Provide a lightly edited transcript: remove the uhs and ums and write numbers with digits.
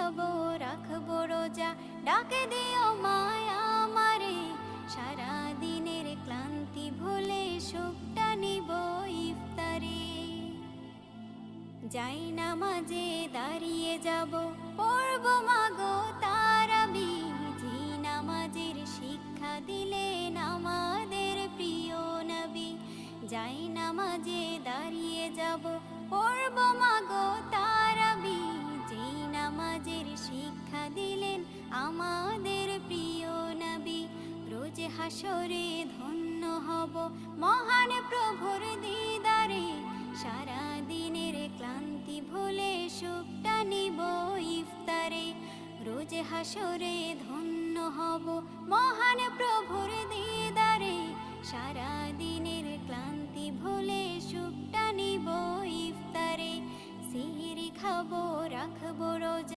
খাবো রাখবো রোজা, ডাকে দিও মায়া আমারে, সারা দিনের ক্লান্তি ভুলে সুখটা নিব ইফতারে। যাই নামাজে দাঁড়িয়ে যাব, পড়ব মাগো তারাবি, যে নামাজের শিক্ষা দিলেন আমাদের প্রিয় নবী। যাই নামাজে দাঁড়িয়ে যাব, পড়ব মাগো তারাবি, যে নামাজের শিক্ষা দিলেন আমাদের প্রিয় নবী। রোজ হাসরে ধন্য হব মহান প্রভুর দিদারে, সারা দিনের ক্লান্তি ভুলে সুখটা নিব ইফতারে। রোজ হাসরে ধন্য হব মহান প্রভুর দিদারে, সারা দিনের ক্লান্তি ভুলে সুখটা নিব ইফতারে। সিহরি খাবো রাখবো রোজা,